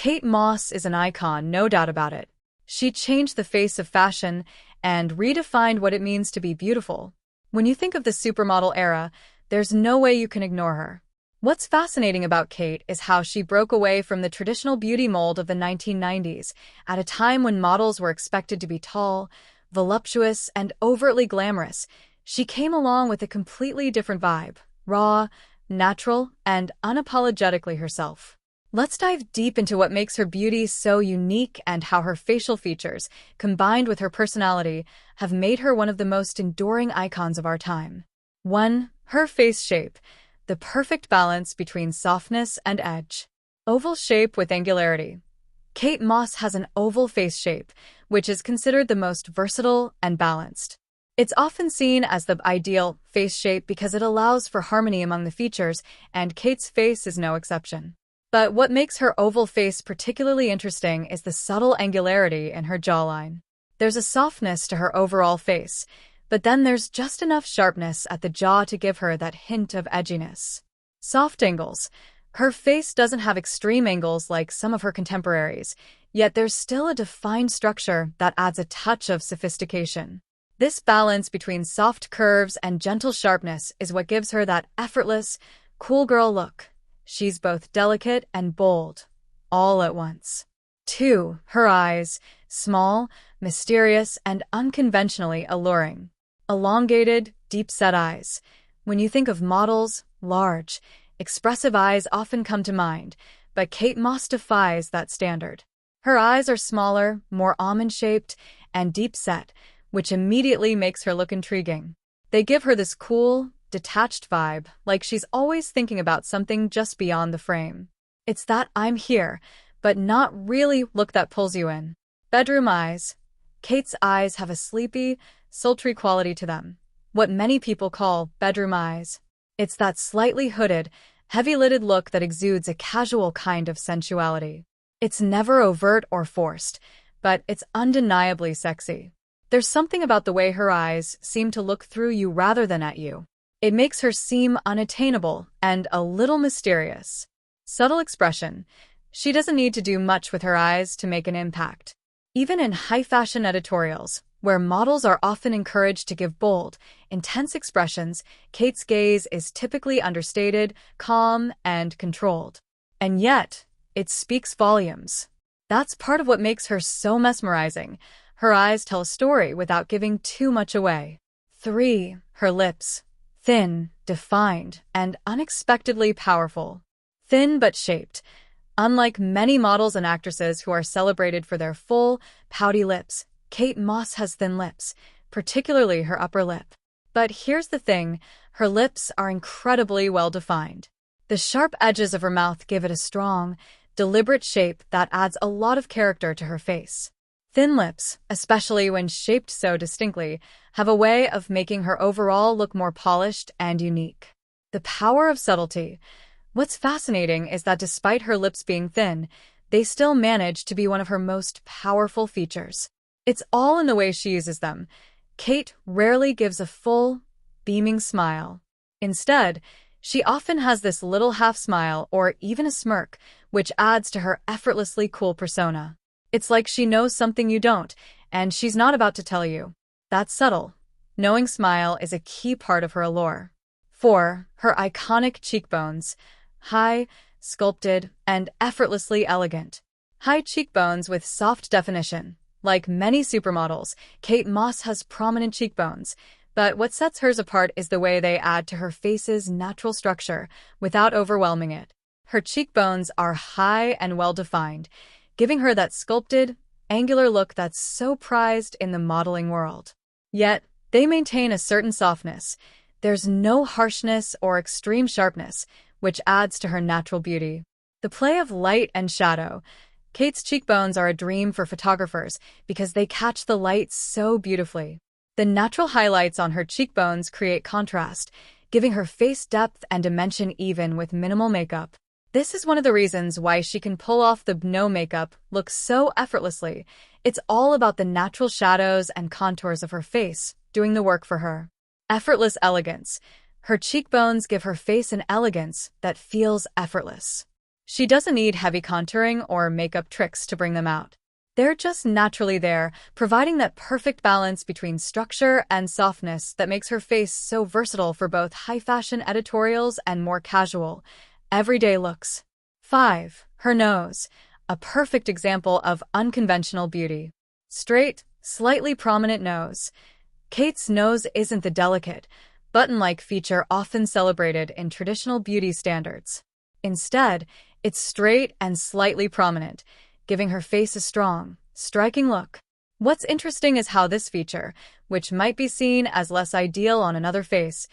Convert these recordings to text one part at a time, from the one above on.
Kate Moss is an icon, no doubt about it. She changed the face of fashion and redefined what it means to be beautiful. When you think of the supermodel era, there's no way you can ignore her. What's fascinating about Kate is how she broke away from the traditional beauty mold of the 1990s, at a time when models were expected to be tall, voluptuous, and overtly glamorous. She came along with a completely different vibe, raw, natural, and unapologetically herself. Let's dive deep into what makes her beauty so unique and how her facial features, combined with her personality, have made her one of the most enduring icons of our time. 1. Her face shape. The perfect balance between softness and edge. Oval shape with angularity. Kate Moss has an oval face shape, which is considered the most versatile and balanced. It's often seen as the ideal face shape because it allows for harmony among the features, and Kate's face is no exception. But what makes her oval face particularly interesting is the subtle angularity in her jawline. There's a softness to her overall face, but then there's just enough sharpness at the jaw to give her that hint of edginess. Soft angles. Her face doesn't have extreme angles like some of her contemporaries, yet there's still a defined structure that adds a touch of sophistication. This balance between soft curves and gentle sharpness is what gives her that effortless, cool girl look. She's both delicate and bold, all at once. 2. Her eyes. Small, mysterious, and unconventionally alluring. Elongated, deep-set eyes. When you think of models, large, expressive eyes often come to mind, but Kate Moss defies that standard. Her eyes are smaller, more almond-shaped, and deep-set, which immediately makes her look intriguing. They give her this cool, detached vibe, like she's always thinking about something just beyond the frame. It's that I'm here, but not really look that pulls you in. Bedroom eyes. Kate's eyes have a sleepy, sultry quality to them, what many people call bedroom eyes. It's that slightly hooded, heavy-lidded look that exudes a casual kind of sensuality. It's never overt or forced, but it's undeniably sexy. There's something about the way her eyes seem to look through you rather than at you. It makes her seem unattainable and a little mysterious. Subtle expression. She doesn't need to do much with her eyes to make an impact. Even in high-fashion editorials, where models are often encouraged to give bold, intense expressions, Kate's gaze is typically understated, calm, and controlled. And yet, it speaks volumes. That's part of what makes her so mesmerizing. Her eyes tell a story without giving too much away. 3. Her lips. Thin, defined, and unexpectedly powerful. Thin but shaped. Unlike many models and actresses who are celebrated for their full, pouty lips, Kate Moss has thin lips, particularly her upper lip. But here's the thing, her lips are incredibly well-defined. The sharp edges of her mouth give it a strong, deliberate shape that adds a lot of character to her face. Thin lips, especially when shaped so distinctly, have a way of making her overall look more polished and unique. The power of subtlety. What's fascinating is that despite her lips being thin, they still manage to be one of her most powerful features. It's all in the way she uses them. Kate rarely gives a full, beaming smile. Instead, she often has this little half smile or even a smirk, which adds to her effortlessly cool persona. It's like she knows something you don't, and she's not about to tell you. That's subtle. Knowing smile is a key part of her allure. 4. Her iconic cheekbones. High, sculpted, and effortlessly elegant. High cheekbones with soft definition. Like many supermodels, Kate Moss has prominent cheekbones, but what sets hers apart is the way they add to her face's natural structure without overwhelming it. Her cheekbones are high and well-defined, giving her that sculpted, angular look that's so prized in the modeling world. Yet, they maintain a certain softness. There's no harshness or extreme sharpness, which adds to her natural beauty. The play of light and shadow. Kate's cheekbones are a dream for photographers because they catch the light so beautifully. The natural highlights on her cheekbones create contrast, giving her face depth and dimension even with minimal makeup. This is one of the reasons why she can pull off the no makeup look so effortlessly. It's all about the natural shadows and contours of her face doing the work for her. Effortless elegance. Her cheekbones give her face an elegance that feels effortless. She doesn't need heavy contouring or makeup tricks to bring them out. They're just naturally there, providing that perfect balance between structure and softness that makes her face so versatile for both high-fashion editorials and more casual, everyday looks. 5. Her nose, a perfect example of unconventional beauty. Straight, slightly prominent nose. Kate's nose isn't the delicate, button-like feature often celebrated in traditional beauty standards. Instead, it's straight and slightly prominent, giving her face a strong, striking look. What's interesting is how this feature, which might be seen as less ideal on another face,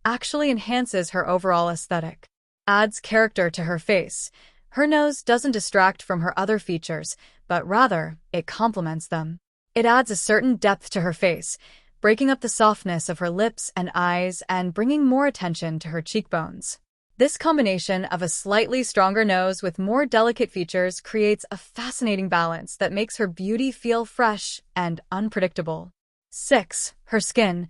actually enhances her overall aesthetic. Adds character to her face. Her nose doesn't distract from her other features, but rather, it complements them. It adds a certain depth to her face, breaking up the softness of her lips and eyes and bringing more attention to her cheekbones. This combination of a slightly stronger nose with more delicate features creates a fascinating balance that makes her beauty feel fresh and unpredictable. 6. Her skin,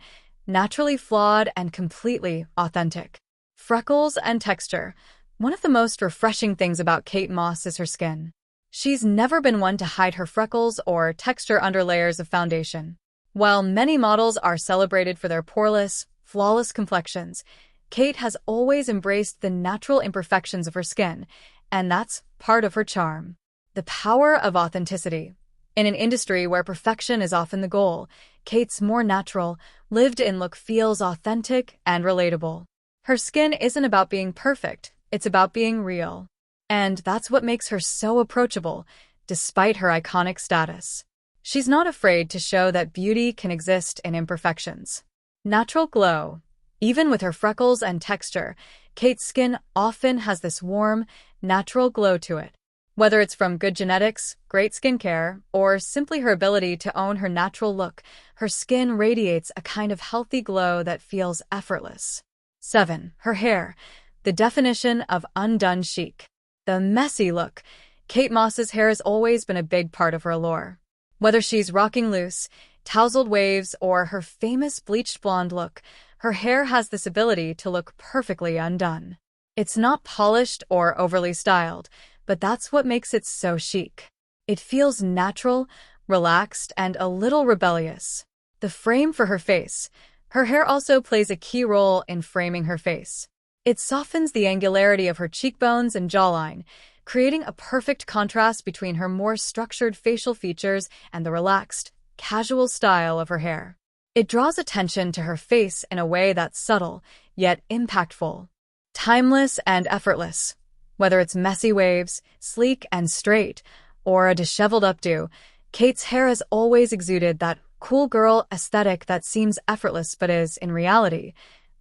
naturally flawed and completely authentic. Freckles and texture. One of the most refreshing things about Kate Moss is her skin. She's never been one to hide her freckles or texture under layers of foundation. While many models are celebrated for their poreless, flawless complexions, Kate has always embraced the natural imperfections of her skin, and that's part of her charm. The power of authenticity. In an industry where perfection is often the goal, Kate's more natural, lived-in look feels authentic and relatable. Her skin isn't about being perfect, it's about being real. And that's what makes her so approachable, despite her iconic status. She's not afraid to show that beauty can exist in imperfections. Natural glow. Even with her freckles and texture, Kate's skin often has this warm, natural glow to it. Whether it's from good genetics, great skincare, or simply her ability to own her natural look, her skin radiates a kind of healthy glow that feels effortless. 7. Her hair, the definition of undone chic. The messy look. Kate Moss's hair has always been a big part of her allure. Whether she's rocking loose, tousled waves, or her famous bleached blonde look, her hair has this ability to look perfectly undone. It's not polished or overly styled, but that's what makes it so chic. It feels natural, relaxed, and a little rebellious. The frame for her face. Her hair also plays a key role in framing her face. It softens the angularity of her cheekbones and jawline, creating a perfect contrast between her more structured facial features and the relaxed, casual style of her hair. It draws attention to her face in a way that's subtle, yet impactful. Timeless and effortless. Whether it's messy waves, sleek and straight, or a disheveled updo, Kate's hair has always exuded that cool girl aesthetic that seems effortless but is, in reality,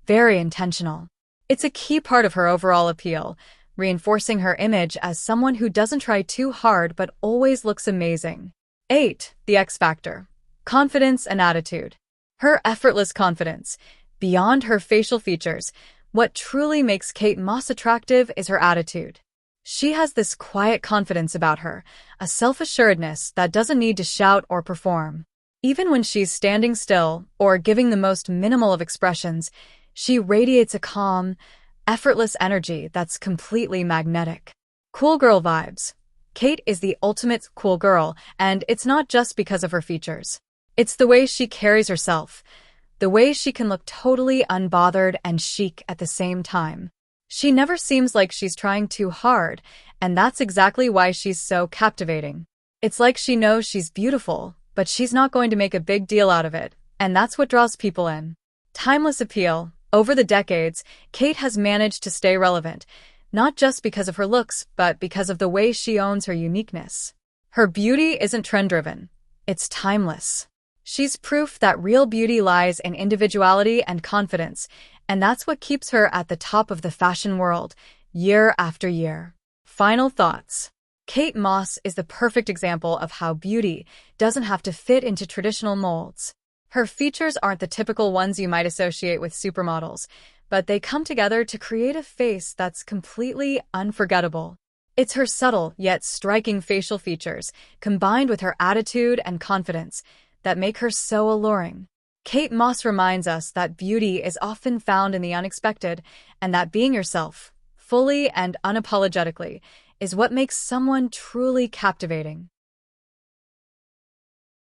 very intentional. It's a key part of her overall appeal, reinforcing her image as someone who doesn't try too hard but always looks amazing. 8. The X Factor. Confidence and attitude. Her effortless confidence. Beyond her facial features, what truly makes Kate Moss attractive is her attitude. She has this quiet confidence about her, a self-assuredness that doesn't need to shout or perform. Even when she's standing still or giving the most minimal of expressions, she radiates a calm, effortless energy that's completely magnetic. Cool girl vibes. Kate is the ultimate cool girl, and it's not just because of her features. It's the way she carries herself, the way she can look totally unbothered and chic at the same time. She never seems like she's trying too hard, and that's exactly why she's so captivating. It's like she knows she's beautiful, but she's not going to make a big deal out of it, and that's what draws people in. Timeless appeal. Over the decades, Kate has managed to stay relevant, not just because of her looks, but because of the way she owns her uniqueness. Her beauty isn't trend-driven. It's timeless. She's proof that real beauty lies in individuality and confidence, and that's what keeps her at the top of the fashion world, year after year. Final thoughts. Kate Moss is the perfect example of how beauty doesn't have to fit into traditional molds. Her features aren't the typical ones you might associate with supermodels, but they come together to create a face that's completely unforgettable. It's her subtle yet striking facial features, combined with her attitude and confidence, that make her so alluring. Kate Moss reminds us that beauty is often found in the unexpected, and that being yourself, fully and unapologetically, is what makes someone truly captivating.